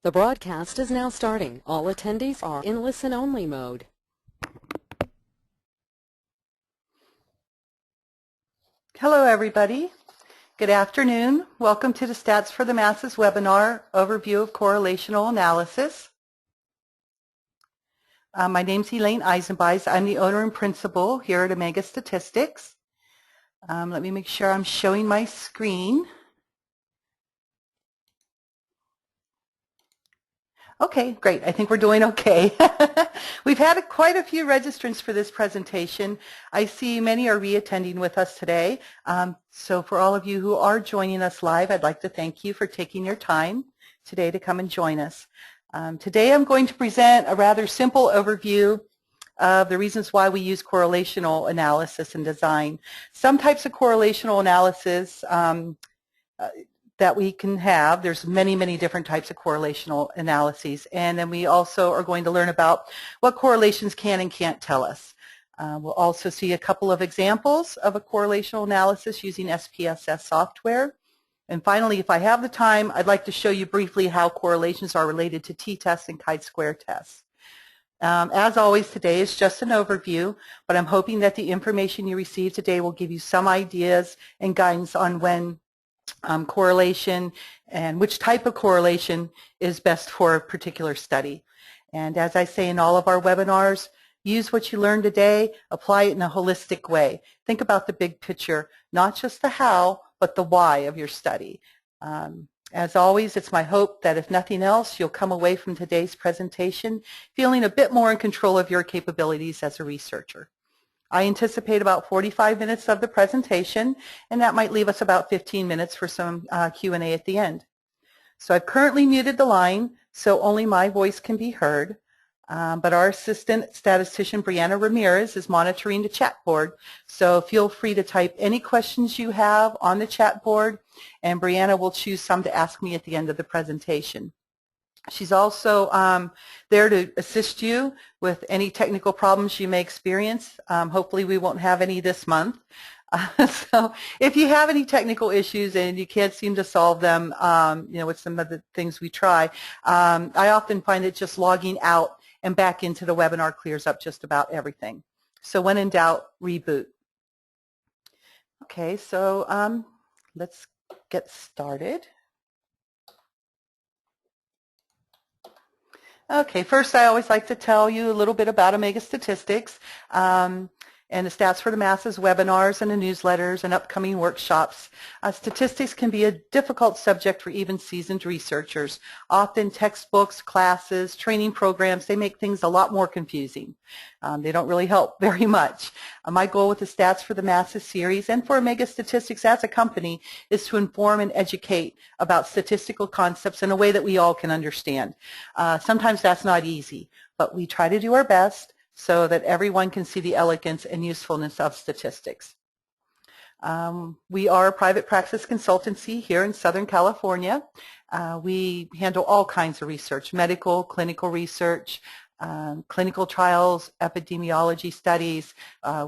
The broadcast is now starting. All attendees are in listen-only mode. Hello, everybody. Good afternoon. Welcome to the Stats for the Masses webinar, Overview of Correlational Analysis. My name's Elaine Eisenbeisz. I'm the owner and principal here at Omega Statistics. Let me make sure I'm showing my screen. Okay, great. I think we're doing okay. We've had quite a few registrants for this presentation. I see many are re-attending with us today. So for all of you who are joining us live, I'd like to thank you for taking your time today to come and join us. Today I'm going to present a rather simple overview of the reasons why we use correlational analysis in design. Some types of correlational analysis that we can have. There's many, many different types of correlational analyses. And then we also are going to learn about what correlations can and can't tell us. We'll also see a couple of examples of a correlational analysis using SPSS software. And finally, if I have the time, I'd like to show you briefly how correlations are related to t-tests and chi-square tests. As always, today is just an overview, but I'm hoping that the information you receive today will give you some ideas and guidance on when correlation and which type of correlation is best for a particular study. And as I say in all of our webinars, use what you learned today, apply it in a holistic way. Think about the big picture, not just the how, but the why of your study. As always, it's my hope that if nothing else, you'll come away from today's presentation feeling a bit more in control of your capabilities as a researcher. I anticipate about 45 minutes of the presentation, and that might leave us about 15 minutes for some Q&A at the end. So I've currently muted the line, so only my voice can be heard, but our assistant statistician, Brianna Ramirez, is monitoring the chat board, so feel free to type any questions you have on the chat board, and Brianna will choose some to ask me at the end of the presentation. She's also there to assist you with any technical problems you may experience. Hopefully we won't have any this month. So if you have any technical issues and you can't seem to solve them, with some of the things we try, I often find that just logging out and back into the webinar clears up just about everything. So when in doubt, reboot. Okay, so let's get started. Okay, first I always like to tell you a little bit about Omega Statistics and the Stats for the Masses webinars and the newsletters and upcoming workshops. Statistics can be a difficult subject for even seasoned researchers. Often textbooks, classes, training programs, they make things a lot more confusing. They don't really help very much. My goal with the Stats for the Masses series and for Omega Statistics as a company is to inform and educate about statistical concepts in a way that we all can understand. Sometimes that's not easy, but we try to do our best so that everyone can see the elegance and usefulness of statistics. We are a private practice consultancy here in Southern California. We handle all kinds of research, medical, clinical research, clinical trials, epidemiology studies.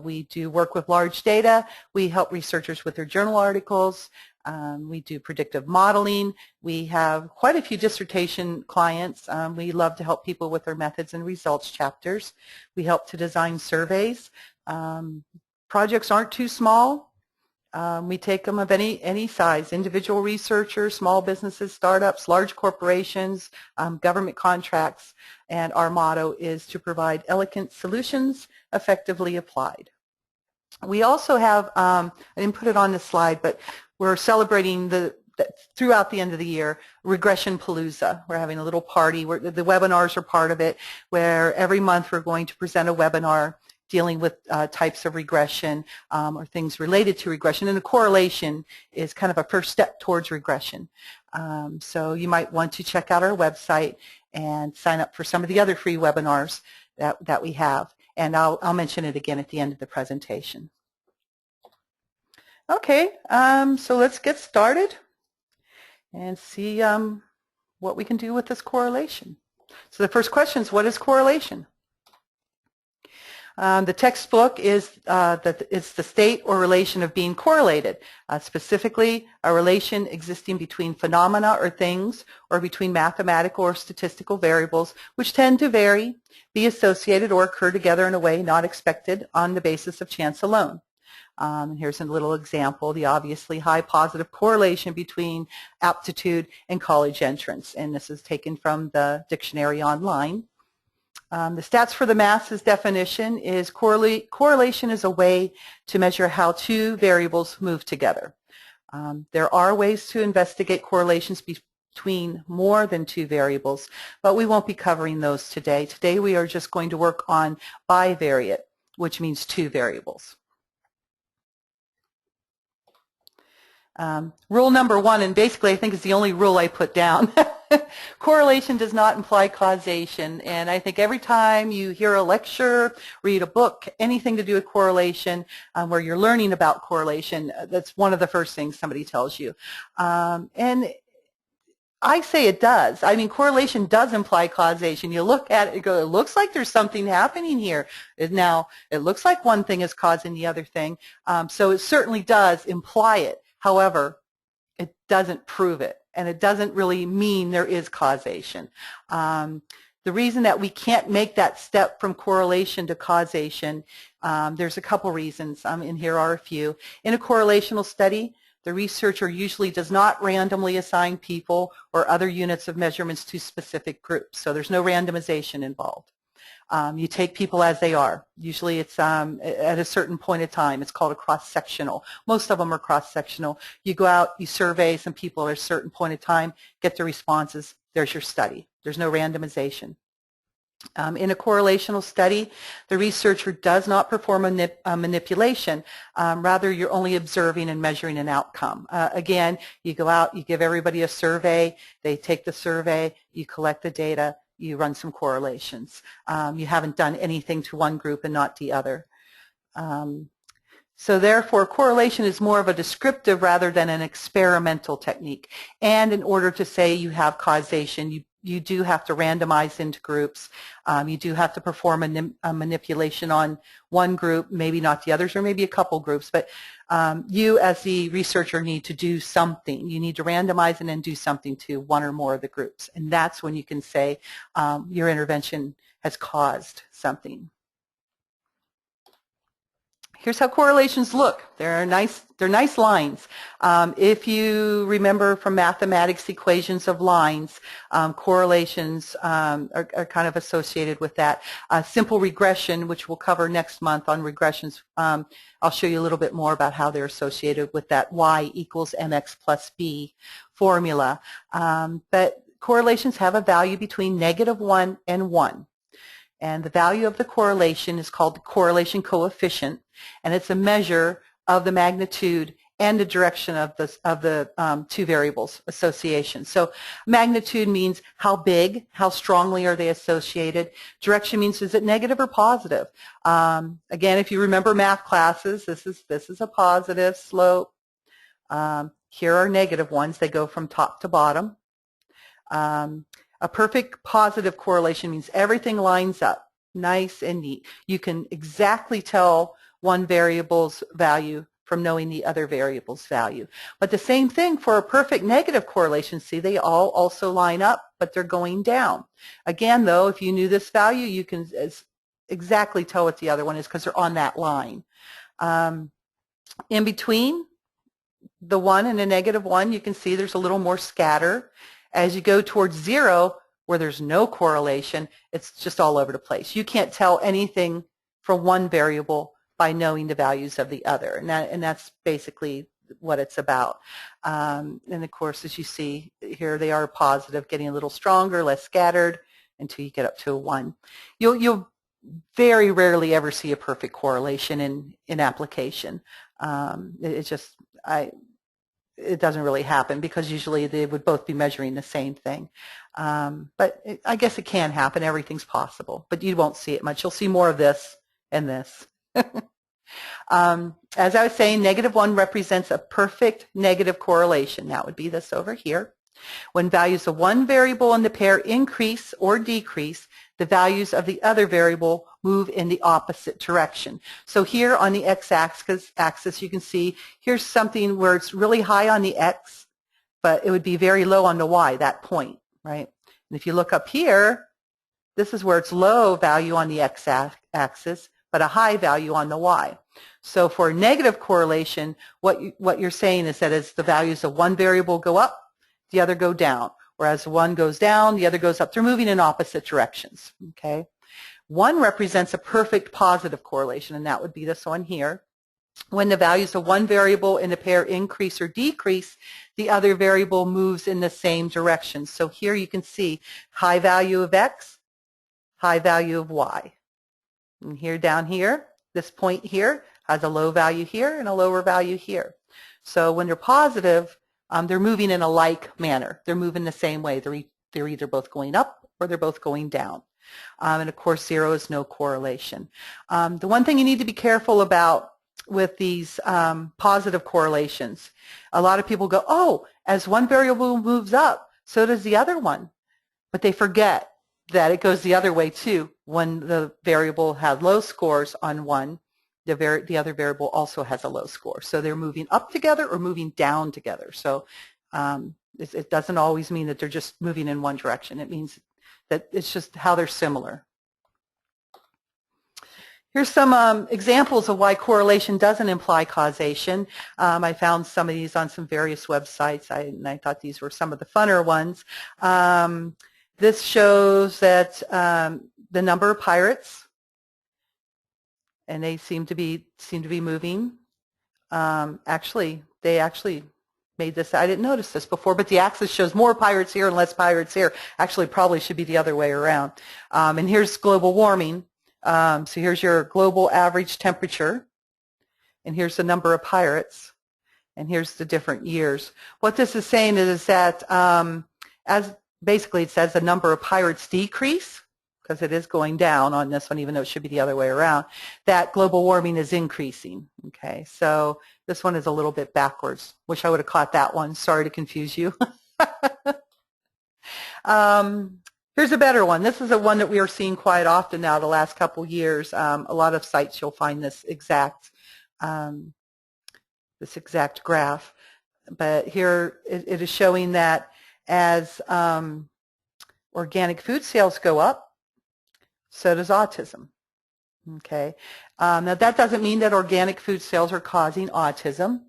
We do work with large data. We help researchers with their journal articles. We do predictive modeling. We have quite a few dissertation clients. We love to help people with their methods and results chapters. We help to design surveys. Projects aren't too small. We take them of any size, individual researchers, small businesses, startups, large corporations, government contracts, and our motto is to provide elegant solutions effectively applied. We also have, I didn't put it on this slide, but we're celebrating throughout the end of the year, Regression Palooza. We're having a little party where the webinars are part of it, where every month we're going to present a webinar dealing with types of regression or things related to regression. And the correlation is kind of a first step towards regression. So you might want to check out our website and sign up for some of the other free webinars that we have. And I'll mention it again at the end of the presentation. Okay, so let's get started and see what we can do with this correlation. So the first question is, what is correlation? The textbook is that it's the state or relation of being correlated, specifically a relation existing between phenomena or things or between mathematical or statistical variables which tend to vary, be associated, or occur together in a way not expected on the basis of chance alone. Here's a little example, the obviously high positive correlation between aptitude and college entrance, and this is taken from the dictionary online. The stats for the masses definition is correlation is a way to measure how two variables move together. There are ways to investigate correlations between more than two variables, but we won't be covering those today. Today we are just going to work on bivariate, which means two variables. Rule number one, and basically I think is the only rule I put down, correlation does not imply causation. And I think every time you hear a lecture, read a book, anything to do with correlation, where you're learning about correlation, that's one of the first things somebody tells you. And I say it does. I mean, correlation does imply causation. You look at it and go, it looks like there's something happening here. Now, it looks like one thing is causing the other thing. So it certainly does imply it. However, it doesn't prove it, and it doesn't really mean there is causation. The reason that we can't make that step from correlation to causation, there's a couple reasons, and here are a few. In a correlational study, the researcher usually does not randomly assign people or other units of measurements to specific groups, so there's no randomization involved. You take people as they are. Usually it's at a certain point of time. It's called a cross-sectional. Most of them are cross-sectional. You go out, you survey some people at a certain point of time, get the responses, there's your study. There's no randomization. In a correlational study, the researcher does not perform a manipulation. Rather, you're only observing and measuring an outcome. Again, you go out, you give everybody a survey, they take the survey, you collect the data, you run some correlations. You haven't done anything to one group and not the other. So therefore, correlation is more of a descriptive rather than an experimental technique. And in order to say you have causation, you do have to randomize into groups. You do have to perform a manipulation on one group, maybe not the others, or maybe a couple groups. But you as the researcher need to do something. You need to randomize and then do something to one or more of the groups. And that's when you can say your intervention has caused something. Here's how correlations look. They're nice lines. If you remember from mathematics equations of lines, correlations are kind of associated with that. Simple regression, which we'll cover next month on regressions, I'll show you a little bit more about how they're associated with that y equals mx plus b formula. But correlations have a value between -1 and 1. And the value of the correlation is called the correlation coefficient, and it's a measure of the magnitude and the direction of the two variables association. So magnitude means how big, how strongly are they associated. Direction means is it negative or positive. Again, if you remember math classes, this is a positive slope. Here are negative ones. They go from top to bottom. A perfect positive correlation means everything lines up, nice and neat. You can exactly tell one variable's value from knowing the other variable's value. But the same thing for a perfect negative correlation. See, they all also line up, but they're going down. Again, though, if you knew this value, you can exactly tell what the other one is because they're on that line. In between the 1 and the -1, you can see there's a little more scatter. As you go towards 0, where there's no correlation, it's just all over the place. You can't tell anything from one variable by knowing the values of the other, and that's basically what it's about. And of course, as you see here, they are positive, getting a little stronger, less scattered, until you get up to a 1. You'll very rarely ever see a perfect correlation in application. It doesn't really happen because usually they would both be measuring the same thing. But I guess it can happen. Everything's possible, but you won't see it much. You'll see more of this and this. As I was saying, -1 represents a perfect negative correlation. That would be this over here. When values of one variable in the pair increase or decrease, the values of the other variable move in the opposite direction. So here on the x-axis, you can see here's something where it's really high on the x, but it would be very low on the y, that point, right? And if you look up here, this is where it's low value on the x-axis, but a high value on the y. So for negative correlation, what you're saying is that as the values of one variable go up, the other go down. Whereas one goes down, the other goes up. They're moving in opposite directions, okay? One represents a perfect positive correlation, and that would be this one here. When the values of one variable in a pair increase or decrease, the other variable moves in the same direction. So here you can see high value of x, high value of y. And here down here, this point here has a low value here and a lower value here. So when they're positive, they're moving in a like manner. They're moving the same way. They're either both going up or they're both going down. And of course, zero is no correlation. The one thing you need to be careful about with these positive correlations, a lot of people go, oh, as one variable moves up, so does the other one. But they forget that it goes the other way too. When the variable has low scores on one, the other variable also has a low score. So they're moving up together or moving down together. So it doesn't always mean that they're just moving in one direction. It means that it's just how they're similar. Here's some examples of why correlation doesn't imply causation. I found some of these on some various websites, and I thought these were some of the funner ones. This shows that the number of pirates, and they seem to be moving. They actually made this. I didn't notice this before, but the axis shows more pirates here and less pirates here. Actually, probably should be the other way around. And here's global warming. So here's your global average temperature, and here's the number of pirates, and here's the different years. What this is saying is that as basically it says the number of pirates decrease, because it is going down on this one, even though it should be the other way around, that global warming is increasing. Okay, so this one is a little bit backwards. Wish I would have caught that one. Sorry to confuse you. Here's a better one. This is a one that we are seeing quite often now the last couple years. A lot of sites you'll find this exact graph. But here it is showing that as organic food sales go up, so does autism. Okay. Now that doesn't mean that organic food sales are causing autism.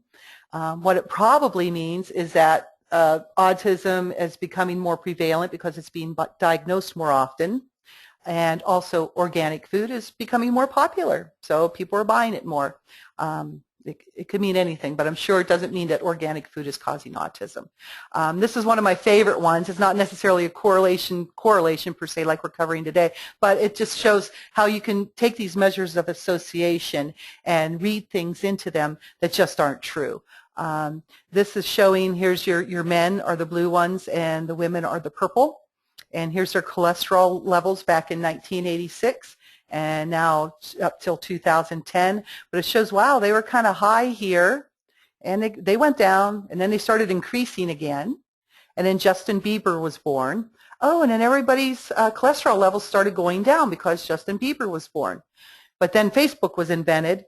What it probably means is that autism is becoming more prevalent because it's being diagnosed more often, and also organic food is becoming more popular, so people are buying it more. It could mean anything, but I'm sure it doesn't mean that organic food is causing autism. This is one of my favorite ones. It's not necessarily a correlation per se like we're covering today, but it just shows how you can take these measures of association and read things into them that just aren't true. This is showing, here's your men are the blue ones and the women are the purple. And here's their cholesterol levels back in 1986 and now up till 2010. But it shows, wow, they were kind of high here and they went down and then they started increasing again. And then Justin Bieber was born. Oh, and then everybody's cholesterol levels started going down because Justin Bieber was born. But then Facebook was invented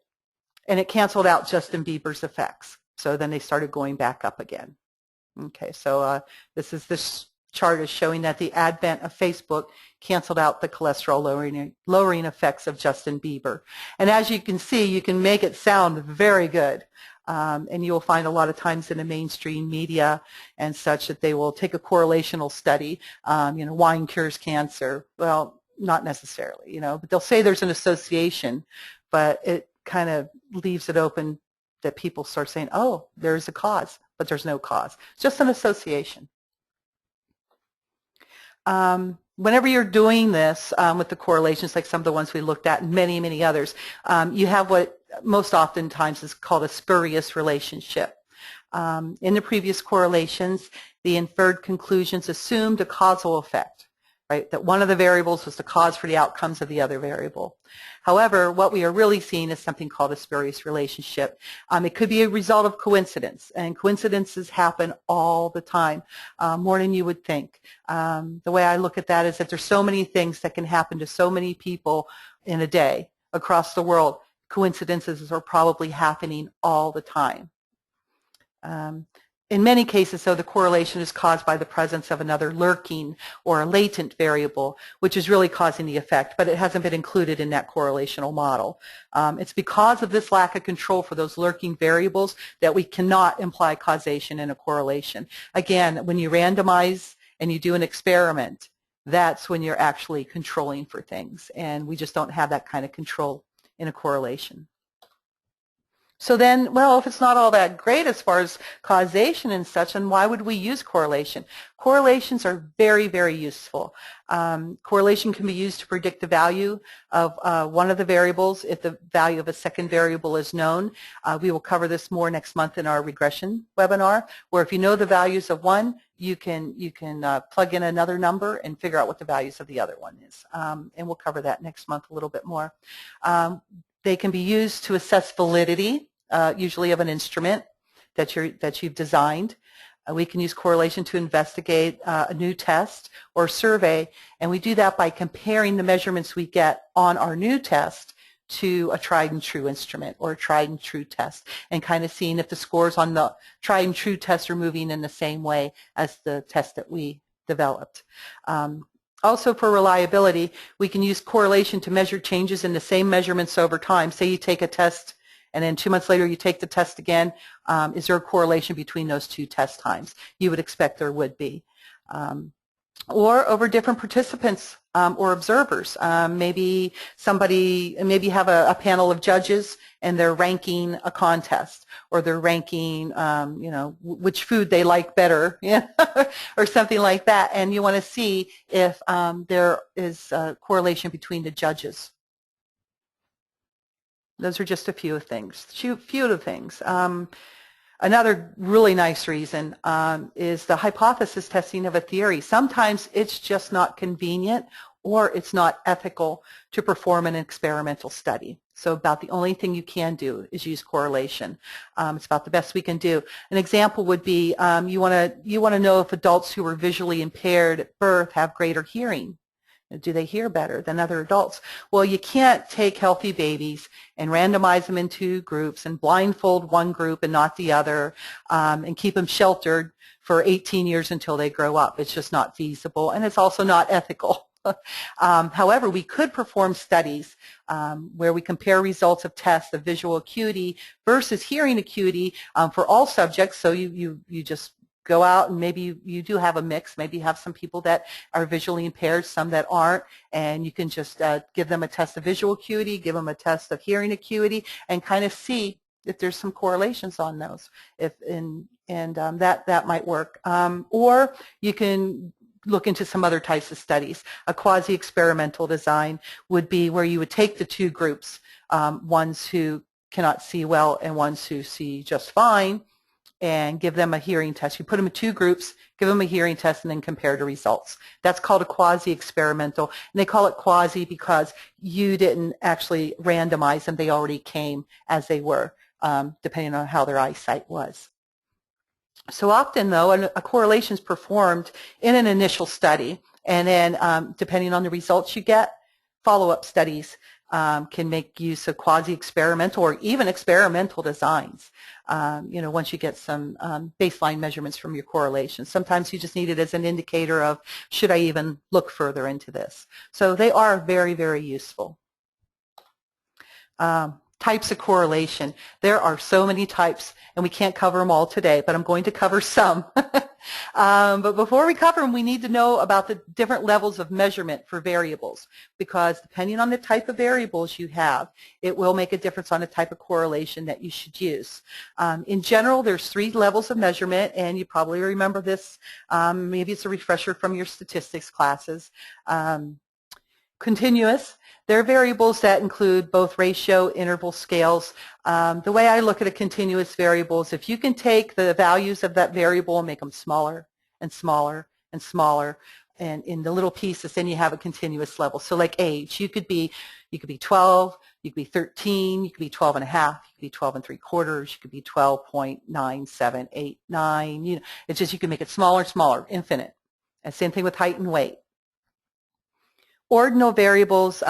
and it canceled out Justin Bieber's effects. So then they started going back up again. Okay, so this chart is showing that the advent of Facebook canceled out the cholesterol lowering effects of Justin Bieber. And as you can see, you can make it sound very good. And you'll find a lot of times in the mainstream media and such that they will take a correlational study. Wine cures cancer. Well, not necessarily, but they'll say there's an association, but it kind of leaves it open that people start saying, oh, there's a cause, but there's no cause. It's just an association. Whenever you're doing this with the correlations, like some of the ones we looked at and many, many others, you have what most oftentimes is called a spurious relationship. In the previous correlations, the inferred conclusions assumed a causal effect, right? That one of the variables was the cause for the outcomes of the other variable. However, what we are really seeing is something called a spurious relationship. It could be a result of coincidence, and coincidences happen all the time, more than you would think. The way I look at that is that there's so many things that can happen to so many people in a day across the world. Coincidences are probably happening all the time. In many cases, though, the correlation is caused by the presence of another lurking or a latent variable, which is really causing the effect, but it hasn't been included in that correlational model. It's because of this lack of control for those lurking variables that we cannot imply causation in a correlation. Again, when you randomize and you do an experiment, that's when you're actually controlling for things, and we just don't have that kind of control in a correlation. So then, well, if it's not all that great as far as causation and such, then why would we use correlation? Correlations are very, very useful. Correlation can be used to predict the value of one of the variables if the value of a second variable is known. We will cover this more next month in our regression webinar, where if you know the values of one, you can plug in another number and figure out what the values of the other one is. And we'll cover that next month a little bit more. They can be used to assess validity, usually of an instrument that you've designed. We can use correlation to investigate a new test or survey, and we do that by comparing the measurements we get on our new test to a tried and true instrument or a tried and true test, and kind of seeing if the scores on the tried and true test are moving in the same way as the test that we developed. Also, for reliability, we can use correlation to measure changes in the same measurements over time. Say you take a test and then 2 months later you take the test again. Is there a correlation between those two test times? You would expect there would be. Or over different participants or observers. Maybe you have a panel of judges and they're ranking a contest, or they're ranking, which food they like better, or something like that, and you want to see if there is a correlation between the judges. Those are just a few of things. Another really nice reason is the hypothesis testing of a theory. Sometimes it's just not convenient or it's not ethical to perform an experimental study. So about the only thing you can do is use correlation. It's about the best we can do. An example would be you want to know if adults who are visually impaired at birth have greater hearing. Do they hear better than other adults? Well, you can't take healthy babies and randomize them into groups and blindfold one group and not the other, and keep them sheltered for 18 years until they grow up. It's just not feasible, and it's also not ethical. However, we could perform studies where we compare results of tests of visual acuity versus hearing acuity for all subjects. So you just go out and maybe you do have a mix. Maybe you have some people that are visually impaired, some that aren't, and you can just give them a test of visual acuity, give them a test of hearing acuity, and kind of see if there's some correlations on those. That might work. Or you can look into some other types of studies. A quasi-experimental design would be where you would take the two groups, ones who cannot see well and ones who see just fine, and give them a hearing test. You put them in two groups, give them a hearing test, and then compare the results. That's called a quasi-experimental, and they call it quasi because you didn't actually randomize them. They already came as they were, depending on how their eyesight was. So often, though, a correlation is performed in an initial study, and then depending on the results you get, follow-up studies can make use of quasi-experimental or even experimental designs, once you get some baseline measurements from your correlation. Sometimes you just need it as an indicator of, should I even look further into this? So they are very, very useful. Types of correlation. There are so many types, and we can't cover them all today, but I'm going to cover some. But before we cover them, we need to know about the different levels of measurement for variables, because depending on the type of variables you have, it will make a difference on the type of correlation that you should use. In general, there's 3 levels of measurement, and you probably remember this. Maybe it's a refresher from your statistics classes. Continuous. There are variables that include both ratio, interval, scales. The way I look at a continuous variable is if you can take the values of that variable and make them smaller and smaller and smaller, and in the little pieces, then you have a continuous level. So like age, you could be 12, you could be 13, you could be 12 and a half, you could be 12 and 3/4, you could be 12.9789. It's just you can make it smaller, smaller, infinite. And same thing with height and weight. Ordinal variables,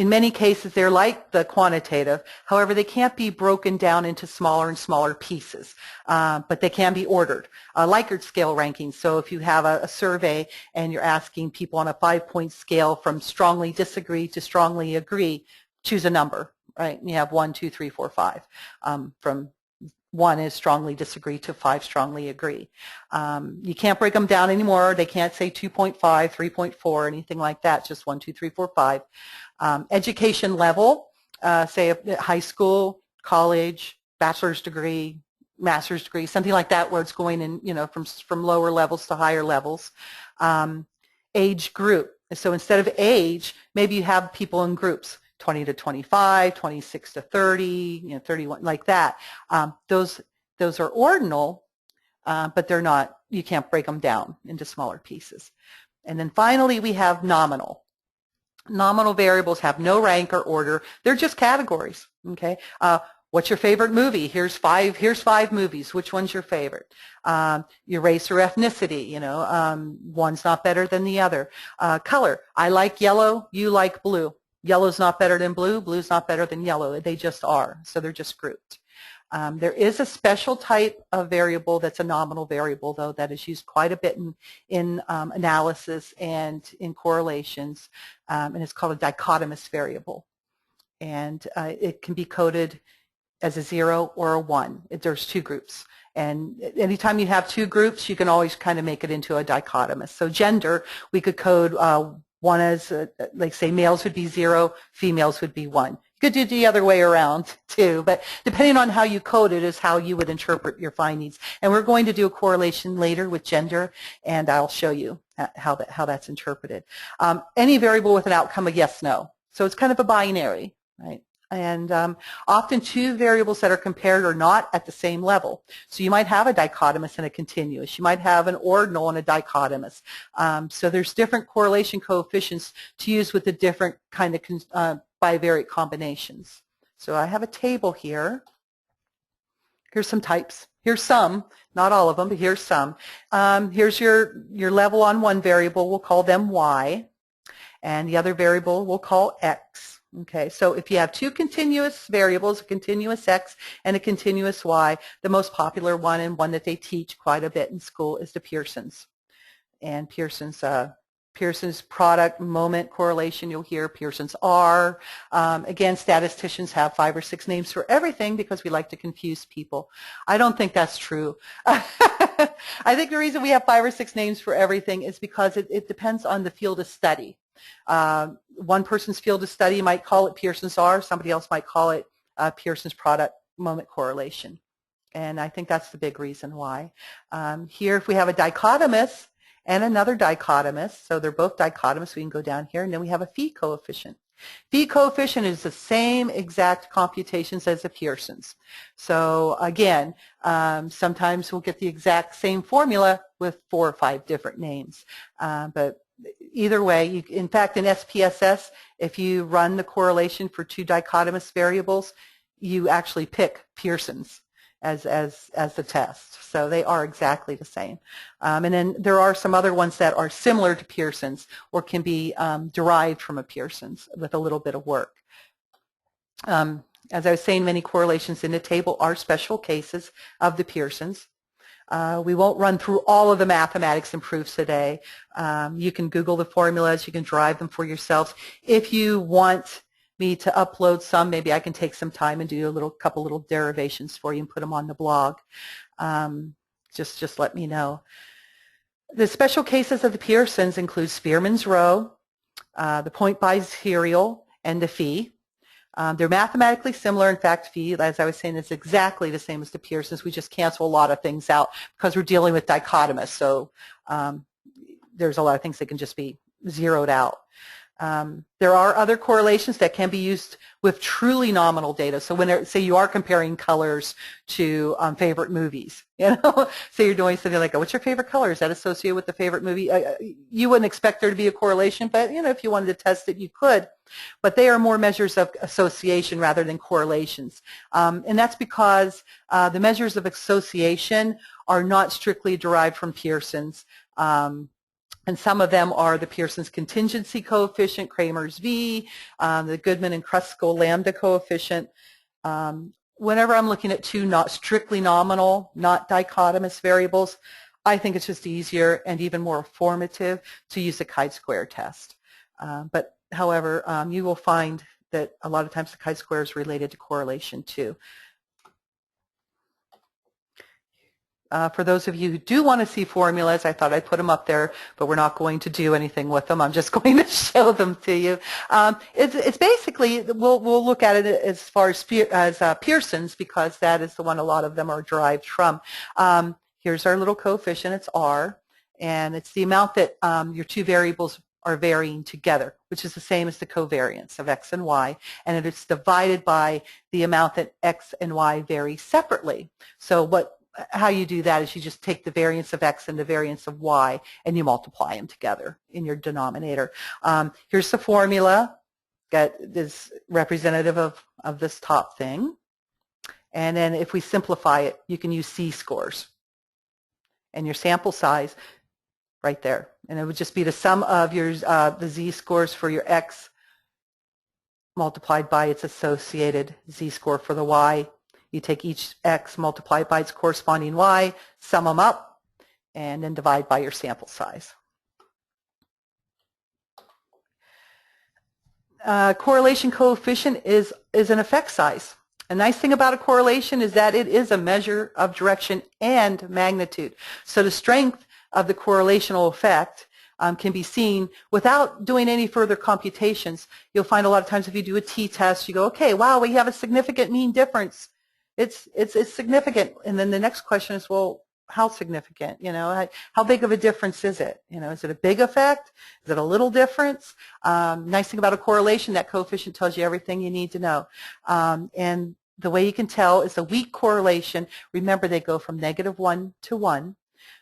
in many cases, they're like the quantitative. However, they can't be broken down into smaller and smaller pieces, but they can be ordered. Likert scale rankings. So if you have a survey and you're asking people on a 5-point scale from strongly disagree to strongly agree, choose a number, right? And you have 1, 2, 3, 4, 5. From 1 is strongly disagree to 5 strongly agree. You can't break them down anymore. They can't say 2.5, 3.4, anything like that, just 1, 2, 3, 4, 5. Education level, say high school, college, bachelor's degree, master's degree, something like that, where it's going in, from lower levels to higher levels. Age group. So instead of age, maybe you have people in groups. 20 to 25, 26 to 30, 31, like that. Those are ordinal, but they're not, you can't break them down into smaller pieces. And then finally, we have nominal. Nominal variables have no rank or order. They're just categories, okay? What's your favorite movie? Here's five movies. Which one's your favorite? Your race or ethnicity, one's not better than the other. Color, I like yellow, you like blue. Yellow's not better than blue, blue's not better than yellow. They just are, so they're just grouped. There is a special type of variable that's a nominal variable, though, that is used quite a bit in analysis and in correlations, and it's called a dichotomous variable. And it can be coded as a 0 or a 1. There's 2 groups. And anytime you have 2 groups, you can always kind of make it into a dichotomous. So gender, we could code one as, like say, males would be 0, females would be 1. You could do the other way around too, but depending on how you code it is how you would interpret your findings. And we're going to do a correlation later with gender, and I'll show you how that's interpreted. Any variable with an outcome of yes, no. So it's kind of a binary, right? And often 2 variables that are compared are not at the same level. So you might have a dichotomous and a continuous. You might have an ordinal and a dichotomous. So there's different correlation coefficients to use with the different kind of bivariate combinations. So I have a table here. Here's some types. Here's some, not all of them, but here's some. Here's your level on one variable. We'll call them Y. And the other variable we'll call X. Okay, so if you have 2 continuous variables, a continuous X and a continuous Y, the most popular one and one that they teach quite a bit in school is the Pearson's. And Pearson's product moment correlation, you'll hear Pearson's R. Again, statisticians have 5 or 6 names for everything because we like to confuse people. I don't think that's true. I think the reason we have 5 or 6 names for everything is because it depends on the field of study. One person's field of study might call it Pearson's R, somebody else might call it Pearson's product moment correlation. And I think that's the big reason why. Here, if we have a dichotomous and another dichotomous, so they're both dichotomous, we can go down here, and then we have a phi coefficient. Phi coefficient is the same exact computations as the Pearson's. So again, sometimes we'll get the exact same formula with 4 or 5 different names. But either way, in fact, in SPSS, if you run the correlation for 2 dichotomous variables, you actually pick Pearson's as the test. So they are exactly the same. And then there are some other ones that are similar to Pearson's or can be derived from a Pearson's with a little bit of work. As I was saying, many correlations in the table are special cases of the Pearson's. We won't run through all of the mathematics and proofs today. You can Google the formulas. You can derive them for yourselves. If you want me to upload some, maybe I can take some time and do a couple little derivations for you and put them on the blog. Just let me know. The special cases of the Pearson's include Spearman's rho, the point biserial, and the phi. They're mathematically similar. In fact, phi, as I was saying, is exactly the same as the Pearson's. We just cancel a lot of things out because we're dealing with dichotomous. So there's a lot of things that can just be zeroed out. There are other correlations that can be used with truly nominal data. So when, say, you are comparing colors to favorite movies, so you're doing something like, what's your favorite color? Is that associated with the favorite movie? You wouldn't expect there to be a correlation, but if you wanted to test it, you could. But they are more measures of association rather than correlations. And that's because the measures of association are not strictly derived from Pearson's. And some of them are the Pearson's contingency coefficient, Kramer's V, the Goodman and Kruskal lambda coefficient. Whenever I'm looking at two not strictly nominal, not dichotomous variables, I think it's just easier and even more formative to use the chi-square test. But however, you will find that a lot of times the chi-square is related to correlation too. For those of you who do want to see formulas, I thought I'd put them up there, but we're not going to do anything with them. I'm just going to show them to you. It's basically, we'll look at it as far as Pearson's, because that is the one a lot of them are derived from. Here's our little coefficient. It's R, and it's the amount that your two variables are varying together, which is the same as the covariance of x and y, and it's divided by the amount that x and y vary separately. So how you do that is you just take the variance of x and the variance of y and you multiply them together in your denominator. Here's the formula that is representative of this top thing. And then if we simplify it, you can use C-scores. And your sample size right there. And it would just be the sum of your the Z-scores for your x multiplied by its associated Z-score for the y. You take each x, multiply it by its corresponding y, sum them up, and then divide by your sample size. Correlation coefficient is an effect size. A nice thing about a correlation is that it is a measure of direction and magnitude. So the strength of the correlational effect can be seen without doing any further computations. You'll find a lot of times if you do a t-test, you go, okay, wow, we have a significant mean difference. It's significant. And then the next question is, well, how significant? You know, how big of a difference is it? You know, is it a big effect? Is it a little difference? Nice thing about a correlation, that coefficient tells you everything you need to know. And the way you can tell is a weak correlation. Remember, they go from -1 to 1.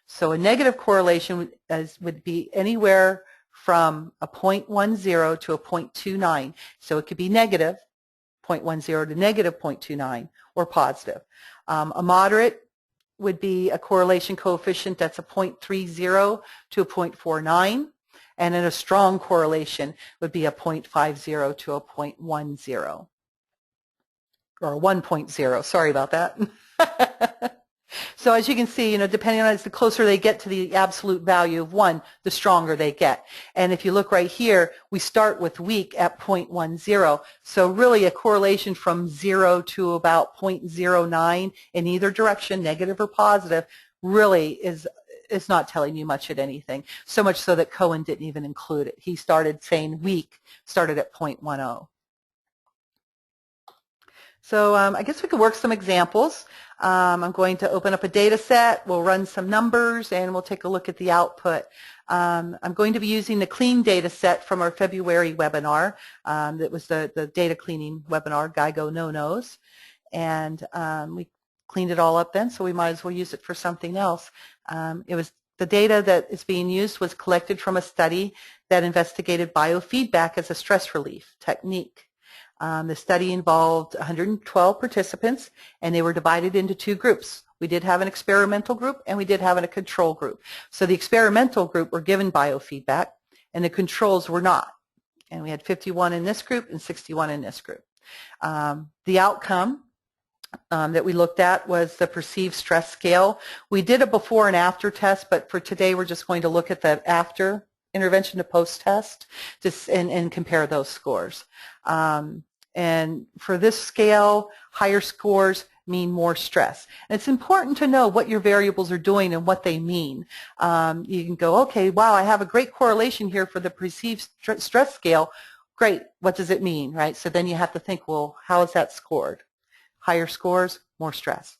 So a negative correlation would be anywhere from a 0.10 to a 0.29. So it could be negative 0.10 to negative 0.29 or positive. A moderate would be a correlation coefficient that's a 0.30 to a 0.49. And then a strong correlation would be a 0.50 to a 0.10. Or 1.0, sorry about that. So as you can see, you know, depending on the closer they get to the absolute value of 1, the stronger they get. And if you look right here, we start with weak at 0.10. So really a correlation from 0 to about 0.09 in either direction, negative or positive, really is not telling you much at anything. So much so that Cohen didn't even include it. He started saying weak, started at 0.10. So I guess we could work some examples. I'm going to open up a data set, we'll run some numbers, and we'll take a look at the output. I'm going to be using the clean data set from our February webinar. That was the data cleaning webinar, GIGO no-nos. And we cleaned it all up then, so we might as well use it for something else. The data that is being used was collected from a study that investigated biofeedback as a stress relief technique. The study involved 112 participants, and they were divided into two groups. We did have an experimental group, and we did have a control group. So the experimental group were given biofeedback, and the controls were not. And we had 51 in this group and 61 in this group. The outcome that we looked at was the perceived stress scale. We did a before and after test, but for today we're just going to look at the after intervention to post-test and compare those scores. And for this scale, higher scores mean more stress. And it's important to know what your variables are doing and what they mean. You can go, okay, wow, I have a great correlation here for the perceived stress scale. Great, what does it mean, right? So then you have to think, well, how is that scored? Higher scores, more stress.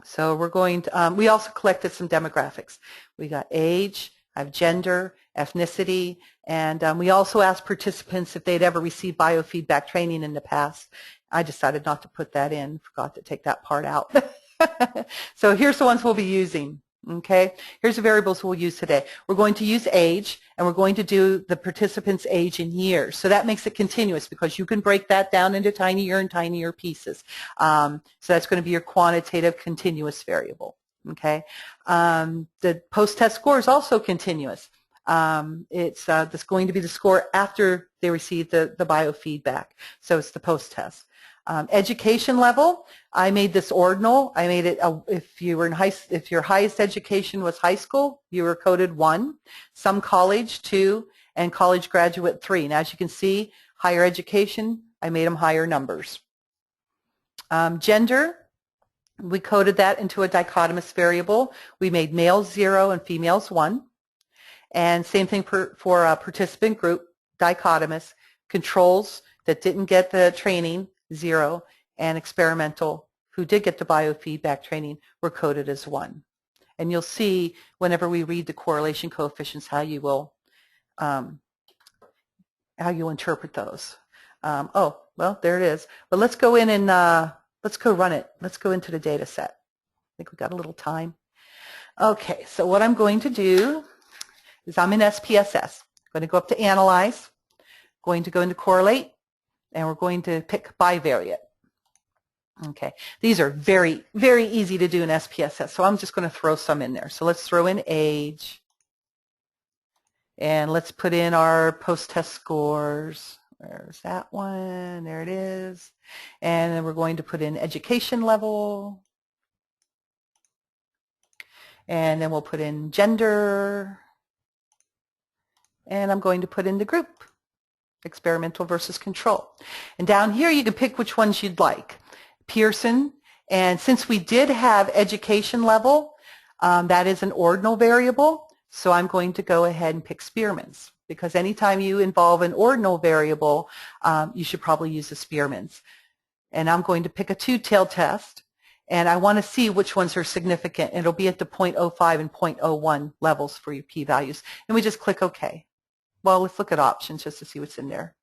So we're going to, we also collected some demographics. We got age, I have gender, ethnicity, and we also asked participants if they'd ever received biofeedback training in the past. I decided not to put that in, forgot to take that part out. So here's the ones we'll be using. Okay, here's the variables we'll use today. We're going to use age, and we're going to do the participant's age in years. So that makes it continuous because you can break that down into tinier and tinier pieces. So that's going to be your quantitative continuous variable. Okay, the post-test score is also continuous. It's this going to be the score after they receive the biofeedback. So it's the post-test. Education level, I made this ordinal. I made it if you were in if your highest education was high school, you were coded 1, some college 2, and college graduate 3. And as you can see, higher education, I made them higher numbers. Gender, we coded that into a dichotomous variable. We made males 0 and females 1. And same thing for participant group, dichotomous. Controls that didn't get the training, 0, and experimental, who did get the biofeedback training, were coded as 1. And you'll see whenever we read the correlation coefficients how you will interpret those. Oh, well, there it is. But let's go in and let's go run it. Let's go into the data set. I think we've got a little time. Okay, so what I'm going to do is I'm in SPSS. I'm going to go up to Analyze, going to go into Correlate, and we're going to pick bivariate. Okay, these are very, very easy to do in SPSS, so I'm just going to throw some in there. So let's throw in age, and let's put in our post-test scores. There's that one. There it is. And then we're going to put in education level, and then we'll put in gender, and I'm going to put in the group, experimental versus control. And down here you can pick which ones you'd like. Pearson, and since we did have education level, that is an ordinal variable, so I'm going to go ahead and pick Spearman's, because anytime you involve an ordinal variable, you should probably use the Spearman's. And I'm going to pick a two-tailed test, and I want to see which ones are significant. It'll be at the 0.05 and 0.01 levels for your p-values. And we just click OK. Well, let's look at options just to see what's in there.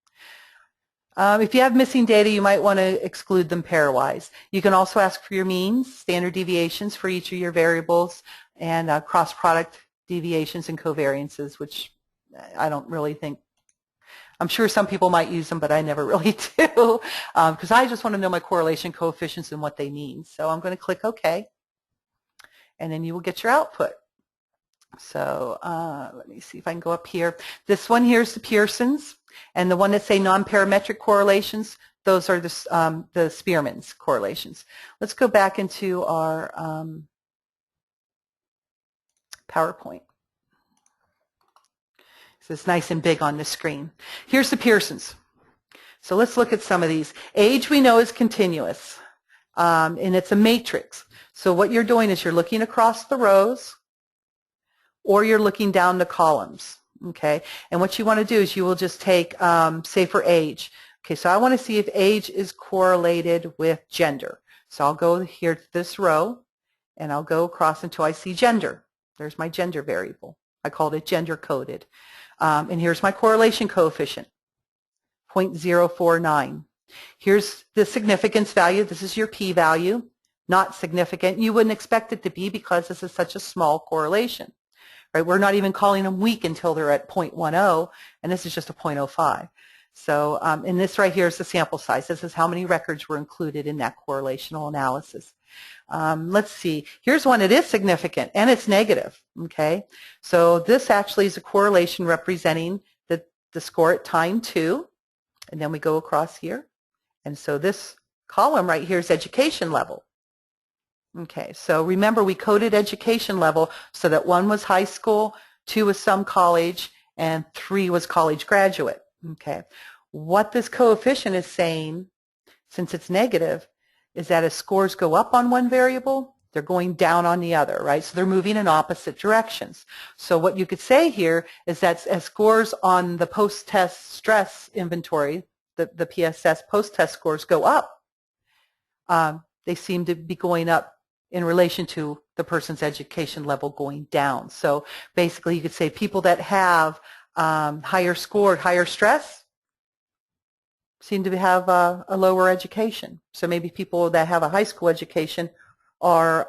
If you have missing data, you might want to exclude them pairwise. You can also ask for your means, standard deviations for each of your variables, and cross-product deviations and covariances, which I don't really think, I'm sure some people might use them, but I never really do, because I just want to know my correlation coefficients and what they mean. So I'm going to click OK, and then you will get your output. So let me see if I can go up here. This one here is the Pearson's, and the one that say non-parametric correlations, those are the Spearman's correlations. Let's go back into our PowerPoint. So it's nice and big on the screen. Here's the Pearson's. So let's look at some of these. Age we know is continuous, and it's a matrix. So what you're doing is you're looking across the rows, or you're looking down the columns, okay? And what you want to do is you will just take, say for age. Okay, so I want to see if age is correlated with gender. So I'll go here to this row, and I'll go across until I see gender. There's my gender variable. I called it gender coded. And here's my correlation coefficient, 0.049. Here's the significance value. This is your p-value, not significant. You wouldn't expect it to be because this is such a small correlation. Right? We're not even calling them weak until they're at 0.10, and this is just a 0.05. So and this right here is the sample size. This is how many records were included in that correlational analysis. Let's see. Here's one that is significant, and it's negative. Okay, so this actually is a correlation representing the score at time 2, and then we go across here. And so this column right here is education level. Okay, so remember we coded education level so that 1 was high school, 2 was some college, and 3 was college graduate. Okay, what this coefficient is saying, since it's negative, is that as scores go up on one variable, they're going down on the other, right? So they're moving in opposite directions. So what you could say here is that as scores on the post-test stress inventory, the PSS post-test scores go up, they seem to be going up in relation to the person's education level going down. So basically you could say people that have higher scored, higher stress seem to have a lower education. So maybe people that have a high school education are,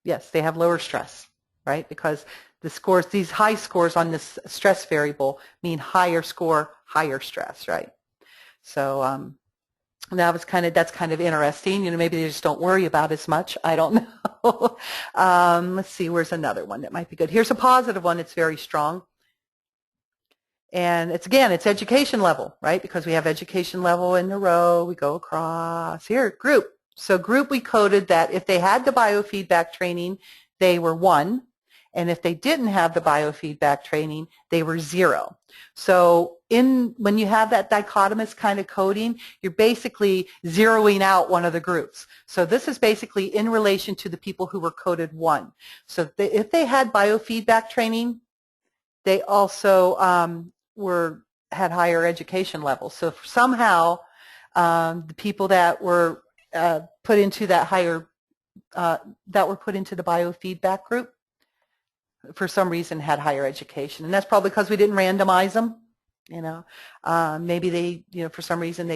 yes, they have lower stress, right? Because the scores, these high scores on this stress variable mean higher score, higher stress, right? So that's kind of interesting. Maybe they just don't worry about as much. I don't know. Let's see, where's another one that might be good? Here's a positive one. It's very strong. And it's education level, right? Because we have education level in the row. We go across here, group. So group, we coded that if they had the biofeedback training, they were 1. And if they didn't have the biofeedback training, they were 0. So when you have that dichotomous kind of coding, you're basically zeroing out one of the groups. So this is basically in relation to the people who were coded 1. So if they had biofeedback training, they also had higher education levels. So somehow the people that were put into that put into the biofeedback group, for some reason had higher education, and that's probably because we didn't randomize them. Maybe they, for some reason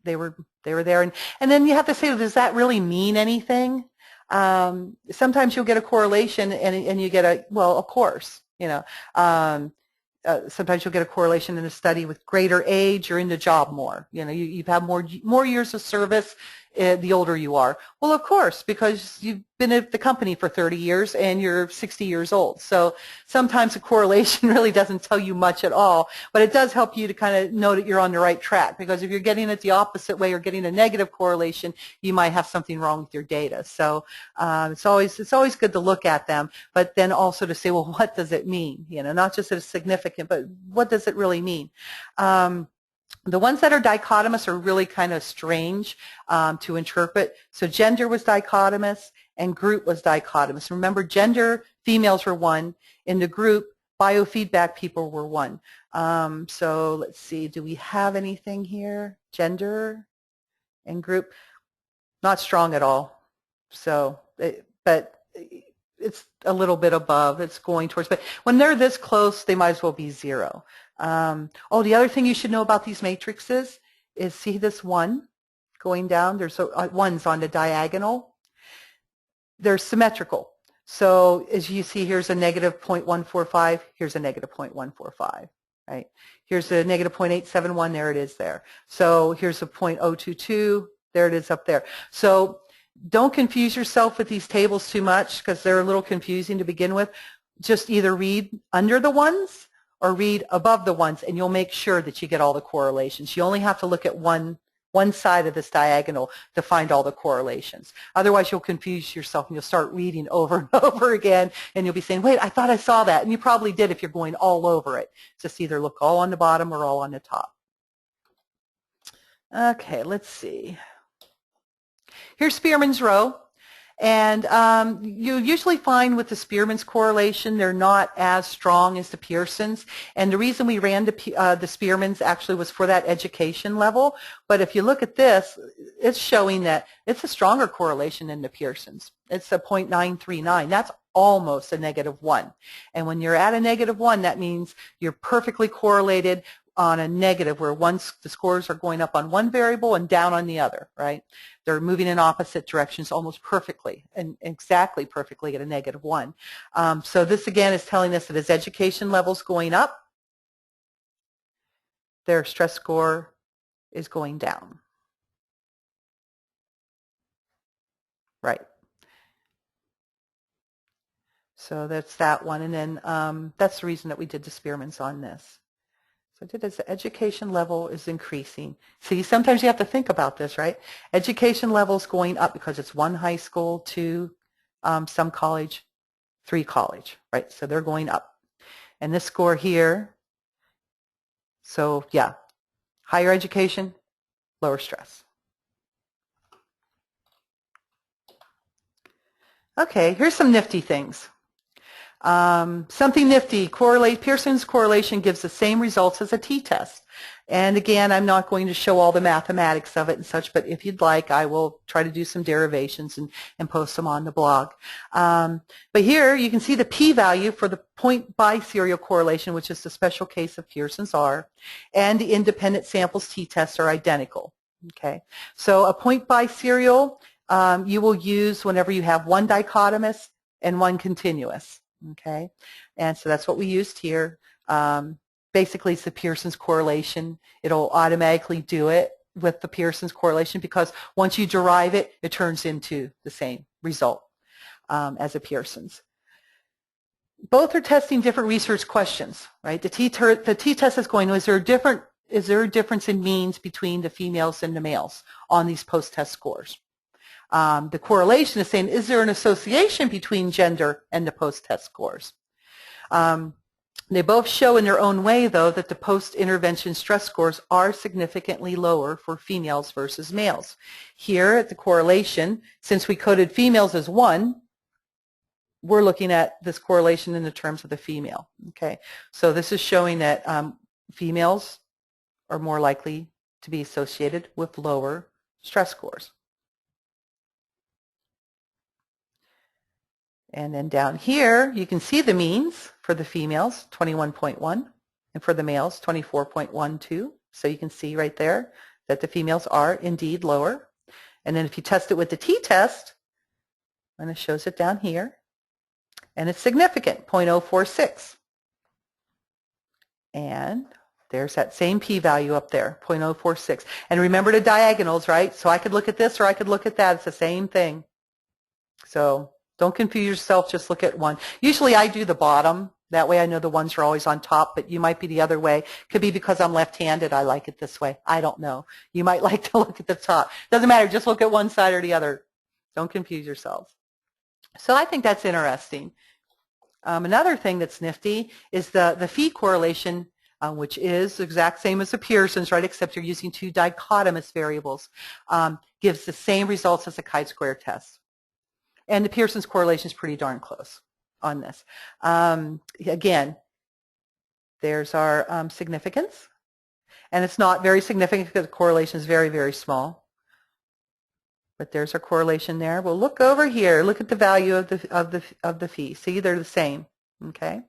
they were there, and then you have to say, well, does that really mean anything? Sometimes you'll get a correlation, and you get well, of course, sometimes you'll get a correlation in a study with greater age or in the job more. You've had more years of service the older you are. Well, of course, because you've been at the company for 30 years and you're 60 years old. So sometimes a correlation really doesn't tell you much at all, but it does help you to kind of know that you're on the right track, because if you're getting it the opposite way or getting a negative correlation, you might have something wrong with your data. So it's always good to look at them, but then also to say, well, what does it mean? Not just that it's significant, but what does it really mean? The ones that are dichotomous are really kind of strange to interpret. So gender was dichotomous and group was dichotomous. Remember, gender, females were 1. In the group, biofeedback people were 1. So let's see, do we have anything here? Gender and group, not strong at all. So, but it's a little bit above. It's going towards, but when they're this close, they might as well be 0. The other thing you should know about these matrices is, see this 1 going down? There's 1s on the diagonal. They're symmetrical. So as you see, here's a negative 0.145. Here's a negative 0.145. Right? Here's a negative 0.871. There it is there. So here's a 0.022. There it is up there. So don't confuse yourself with these tables too much, because they're a little confusing to begin with. Just either read under the 1s or read above the 1s, and you'll make sure that you get all the correlations. You only have to look at one side of this diagonal to find all the correlations. Otherwise, you'll confuse yourself, and you'll start reading over and over again, and you'll be saying, wait, I thought I saw that. And you probably did if you're going all over it. Just either look all on the bottom or all on the top. Okay, let's see. Here's Spearman's row. And you usually find with the Spearman's correlation, they're not as strong as the Pearson's. And the reason we ran the Spearman's actually was for that education level. But if you look at this, it's showing that it's a stronger correlation than the Pearson's. It's a 0.939. That's almost a -1. And when you're at a -1, that means you're perfectly correlated on a negative, where the scores are going up on one variable and down on the other, right? They're moving in opposite directions almost perfectly, and exactly perfectly at a -1. So this again is telling us that as education levels going up, their stress score is going down. Right. So that's that one, and then that's the reason that we did the Spearman's on this. So it is the education level is increasing. See, sometimes you have to think about this, right? Education level's going up because it's 1 high school, 2 some college, 3 college, right? So they're going up. And this score here, so yeah, higher education, lower stress. Okay, here's some nifty things. Something nifty, Pearson's correlation gives the same results as a t-test. And again, I'm not going to show all the mathematics of it and such, but if you'd like, I will try to do some derivations and post them on the blog. But here you can see the p-value for the point biserial correlation, which is the special case of Pearson's R, and the independent samples t-tests are identical. Okay, so a point biserial you will use whenever you have 1 dichotomous and 1 continuous. Okay, and so that's what we used here. Basically, it's the Pearson's correlation. It'll automatically do it with the Pearson's correlation, because once you derive it, it turns into the same result as a Pearson's. Both are testing different research questions, right? The t-test is going, is there a difference in means between the females and the males on these post-test scores? The correlation is saying, is there an association between gender and the post-test scores? They both show in their own way, though, that the post-intervention stress scores are significantly lower for females versus males. Here at the correlation, since we coded females as 1, we're looking at this correlation in the terms of the female. Okay, so this is showing that females are more likely to be associated with lower stress scores. And then down here, you can see the means for the females, 21.1, and for the males, 24.12. So you can see right there that the females are indeed lower. And then if you test it with the t-test, and it shows it down here, and it's significant, 0.046. And there's that same p-value up there, 0.046. And remember the diagonals, right? So I could look at this or I could look at that. It's the same thing. So don't confuse yourself, just look at one. Usually I do the bottom. That way I know the ones are always on top, but you might be the other way. Could be because I'm left-handed, I like it this way. I don't know. You might like to look at the top. Doesn't matter, just look at one side or the other. Don't confuse yourselves. So I think that's interesting. Another thing that's nifty is the phi correlation, which is the exact same as the Pearson's, right, except you're using 2 dichotomous variables, gives the same results as a chi-square test. And the Pearson's correlation is pretty darn close on this. Again, there's our significance. And it's not very significant because the correlation is very, very small. But there's our correlation there. Well, look over here. Look at the value of the phi. See, they're the same. Okay.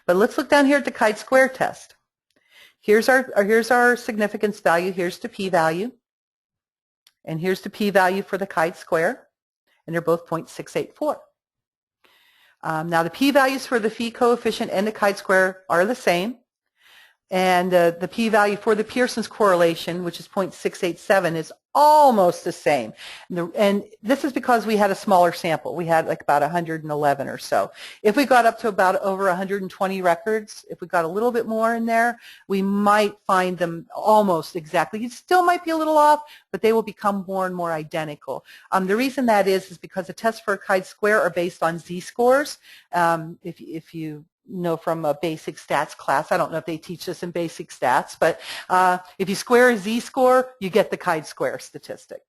But let's look down here at the chi-square test. Here's our significance value. Here's the p-value. And here's the p-value for the chi-square. And they're both 0.684. Now the p-values for the phi coefficient and the chi-square are the same. And the p-value for the Pearson's correlation, which is 0.687, is almost the same. And this is because we had a smaller sample. We had like about 111 or so. If we got up to about over 120 records, if we got a little bit more in there, we might find them almost exactly. You still might be a little off, but they will become more and more identical. The reason that is because the tests for a chi-square are based on z-scores. If you know from a basic stats class, I don't know if they teach this in basic stats, but if you square a z-score, you get the chi-square statistic.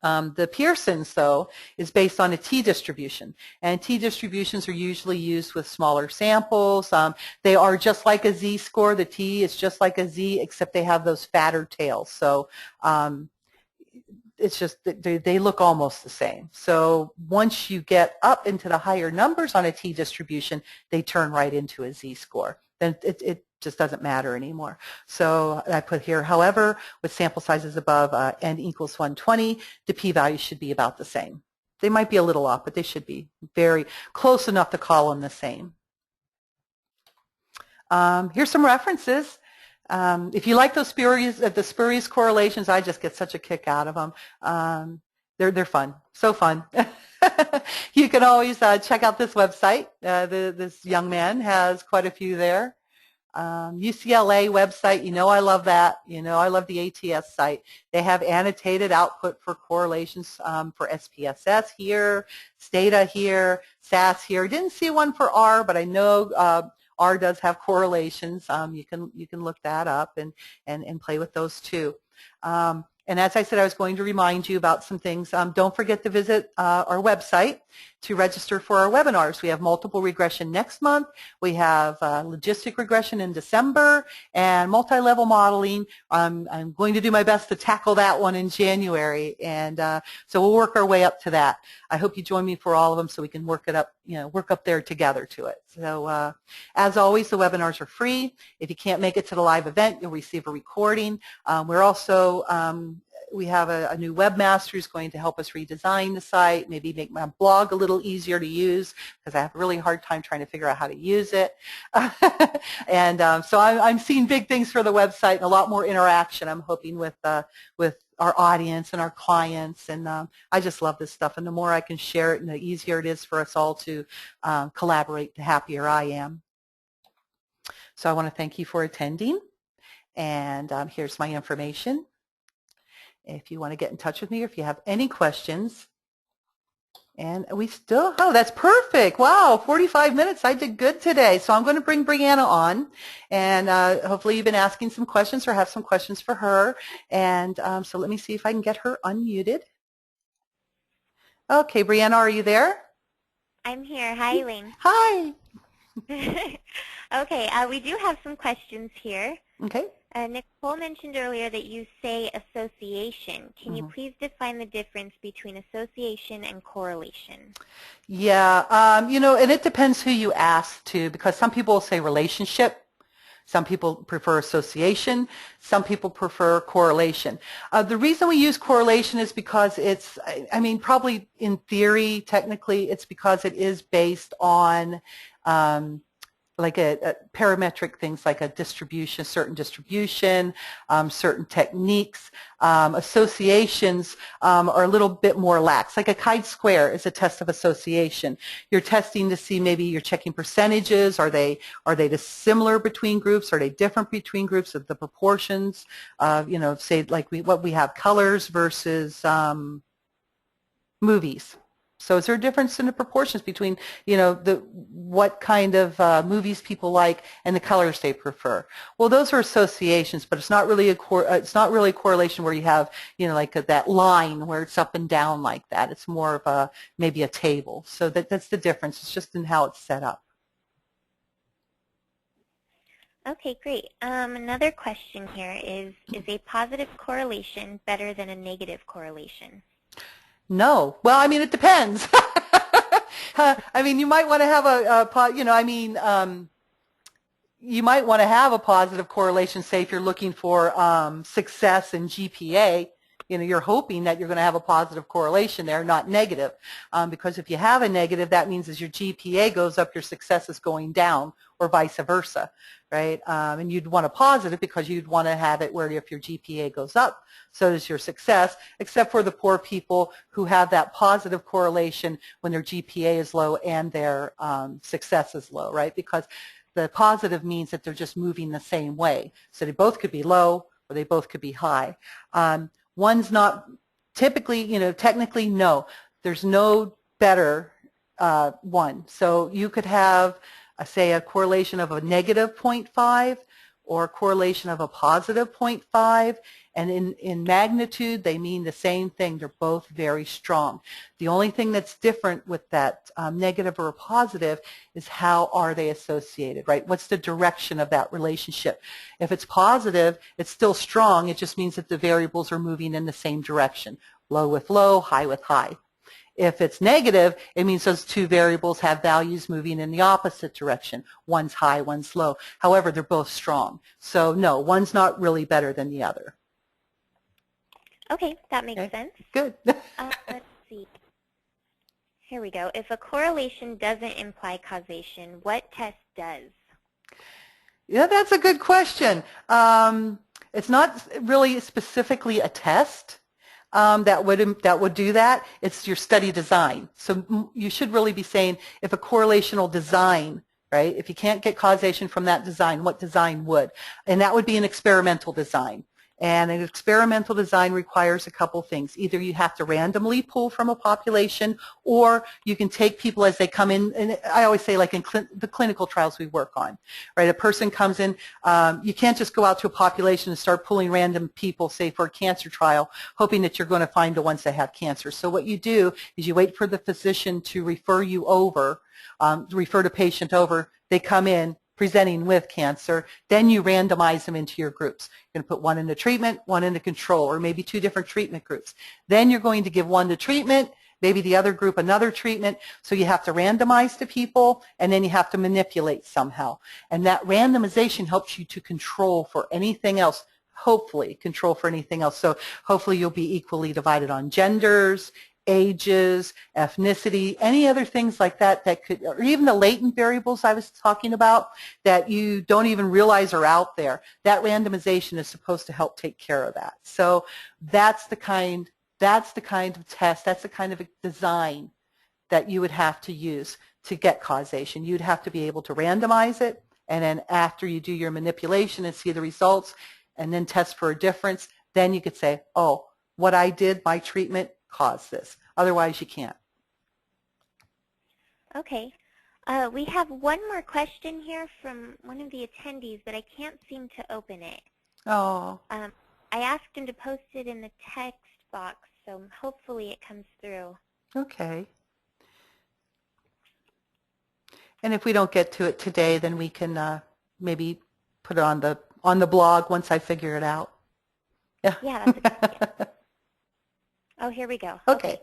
The Pearson's, though, is based on a t-distribution, and t-distributions are usually used with smaller samples. They are just like a z-score. The t is just like a z, except they have those fatter tails. So it's just they look almost the same. So once you get up into the higher numbers on a t-distribution, they turn right into a z-score. Then it just doesn't matter anymore. So I put here, however, with sample sizes above n equals 120, the p-value should be about the same. They might be a little off, but they should be very close enough to call them the same. Here's some references. If you like those spurious correlations, I just get such a kick out of them. They're fun, so fun. You can always check out this website. This young man has quite a few there. UCLA website, you know I love that. You know I love the ATS site. They have annotated output for correlations for SPSS here, Stata here, SAS here. Didn't see one for R, but I know R does have correlations. You can look that up and play with those too. And as I said, I was going to remind you about some things. Don't forget to visit our website to register for our webinars. We have multiple regression next month. We have logistic regression in December and multi-level modeling. I'm going to do my best to tackle that one in January, and so we'll work our way up to that. I hope you join me for all of them so we can work it up, work up there together to it. So as always, the webinars are free. If you can't make it to the live event, you'll receive a recording. We're also we have a new webmaster who's going to help us redesign the site, maybe make my blog a little easier to use because I have a really hard time trying to figure out how to use it. And so I'm seeing big things for the website and a lot more interaction, I'm hoping, with our audience and our clients. And I just love this stuff. And the more I can share it and the easier it is for us all to collaborate, the happier I am. So I want to thank you for attending. And here's my information. If you want to get in touch with me or if you have any questions. And we still, oh, that's perfect. Wow, 45 minutes. I did good today. So I'm going to bring Brianna on. And hopefully you've been asking some questions or have some questions for her. And so let me see if I can get her unmuted. Okay, Brianna, are you there? I'm here. Hi, Elaine. Hi. Okay, we do have some questions here. Okay. Nicole mentioned earlier that you say association. Can you please define the difference between association and correlation? Yeah, you know, and it depends who you ask to, because some people will say relationship. Some people prefer association. Some people prefer correlation. The reason we use correlation is because it's, I mean, probably in theory, technically, it's because it is based on like a parametric things like a distribution, certain distribution, certain techniques. Associations are a little bit more lax. Like a chi-square is a test of association. You're testing to see, maybe you're checking percentages. Are they similar between groups? Are they different between groups of the proportions? You know, say like what we have, colors versus movies. So is there a difference in the proportions between, you know, what kind of movies people like and the colors they prefer? Well, those are associations, but it's not really a correlation where you have, you know, like that line where it's up and down like that. It's more of a maybe a table. So that's the difference. It's just in how it's set up. Okay, great. Another question here is a positive correlation better than a negative correlation? No. Well, I mean, it depends. I mean, you might want to have you know, I mean, you might want to have a positive correlation, say, if you're looking for success in GPA. You know, you're hoping that you're going to have a positive correlation there, not negative. Because if you have a negative, that means as your GPA goes up, your success is going down, or vice versa, right? And you'd want a positive because you'd want to have it where if your GPA goes up, so does your success, except for the poor people who have that positive correlation when their GPA is low and their success is low, right? Because the positive means that they're just moving the same way. So they both could be low or they both could be high. One's not typically, you know, technically, no. There's no better one. So you could have, say, a correlation of a negative 0.5 or a correlation of a positive 0.5. And in magnitude, they mean the same thing. They're both very strong. The only thing that's different with that negative or a positive is how are they associated, right? What's the direction of that relationship? If it's positive, it's still strong. It just means that the variables are moving in the same direction, low with low, high with high. If it's negative, it means those two variables have values moving in the opposite direction. One's high, one's low. However, they're both strong. So no, one's not really better than the other. Okay, that makes sense. Good. Let's see. Here we go. If a correlation doesn't imply causation, what test does? Yeah, that's a good question. It's not really specifically a test that would do that. It's your study design. So you should really be saying if a correlational design, right? If you can't get causation from that design, what design would? And that would be an experimental design. And an experimental design requires a couple things. Either you have to randomly pull from a population, or you can take people as they come in. And I always say, like in the clinical trials we work on, right? A person comes in, you can't just go out to a population and start pulling random people, say for a cancer trial, hoping that you're going to find the ones that have cancer. So what you do is you wait for the physician to refer you over, refer the patient over. They come in presenting with cancer, then you randomize them into your groups. You're going to put one into treatment, one into control, or maybe two different treatment groups. Then you're going to give one to treatment, maybe the other group another treatment. So you have to randomize the people, and then you have to manipulate somehow. And that randomization helps you to control for anything else, hopefully control for anything else. So hopefully you'll be equally divided on genders, ages, ethnicity, any other things like that that could, or even the latent variables I was talking about that you don't even realize are out there. That randomization is supposed to help take care of that. So that's the kind of test, that's the kind of design that you would have to use to get causation. You'd have to be able to randomize it, and then after you do your manipulation and see the results and then test for a difference, then you could say, oh, what I did, my treatment, caused this. Otherwise, you can't. Okay. We have one more question here from one of the attendees, but I can't seem to open it. Oh. I asked him to post it in the text box, so hopefully it comes through. Okay. And if we don't get to it today, then we can maybe put it on the blog once I figure it out. Yeah. Yeah, that's a good idea. Oh, here we go. Okay.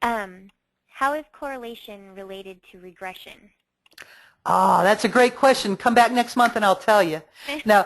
How is correlation related to regression? Oh, that's a great question. Come back next month and I'll tell you. No.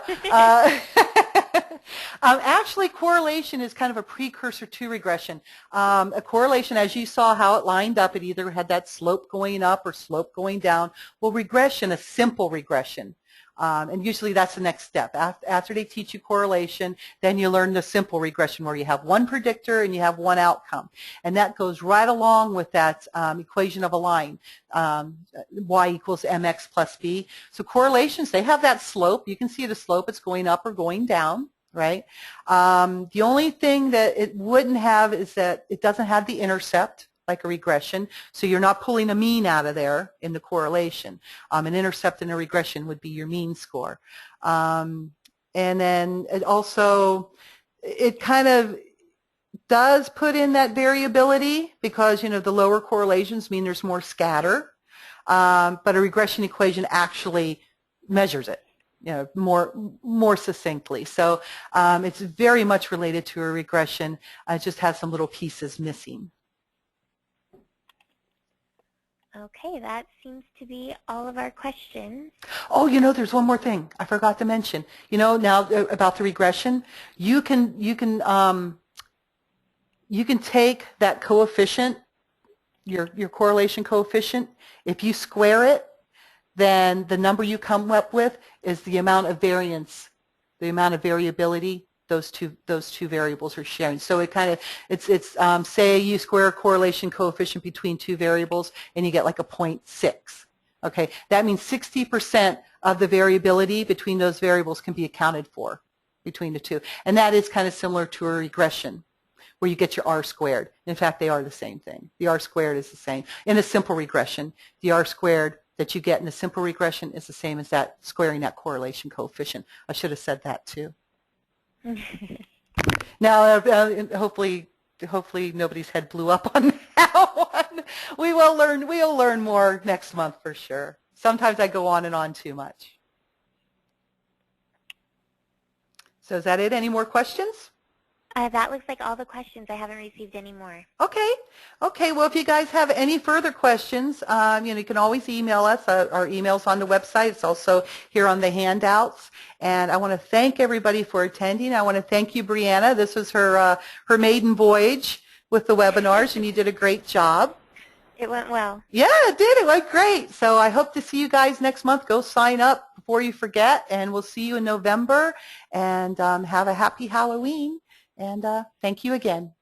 Actually, correlation is kind of a precursor to regression. A correlation, as you saw how it lined up, it either had that slope going up or slope going down. Well, regression, a simple regression. And usually that's the next step. After they teach you correlation, then you learn the simple regression where you have one predictor and you have one outcome. And that goes right along with that equation of a line, y equals mx plus b. So correlations, they have that slope. You can see the slope. It's going up or going down, right? The only thing that it wouldn't have is that it doesn't have the intercept, like a regression, so you're not pulling a mean out of there in the correlation. An intercept in a regression would be your mean score. And then it also, it kind of does put in that variability because, you know, the lower correlations mean there's more scatter, but a regression equation actually measures it, you know, more succinctly. So it's very much related to a regression. It just has some little pieces missing. Okay, that seems to be all of our questions. Oh, you know, there's one more thing I forgot to mention. You know, now about the regression, you can take that coefficient, your correlation coefficient. If you square it, then the number you come up with is the amount of variance, the amount of variability those two variables are sharing. So it kind of, it's say you square a correlation coefficient between two variables and you get like a 0.6. Okay, that means 60% of the variability between those variables can be accounted for between the two. And that is kind of similar to a regression where you get your R squared. In fact, they are the same thing. The R squared is the same. In a simple regression, the R squared that you get in a simple regression is the same as that squaring that correlation coefficient. I should have said that too. Now, hopefully nobody's head blew up on that one. We'll learn more next month for sure. Sometimes I go on and on too much. So is that it? Any more questions? That looks like all the questions. I haven't received any more. Okay. Okay. Well, if you guys have any further questions, you know, you can always email us. Our email's on the website. It's also here on the handouts. And I want to thank everybody for attending. I want to thank you, Brianna. This was her maiden voyage with the webinars, and you did a great job. It went well. Yeah, it did. It went great. So I hope to see you guys next month. Go sign up before you forget, and we'll see you in November. And have a happy Halloween. And thank you again.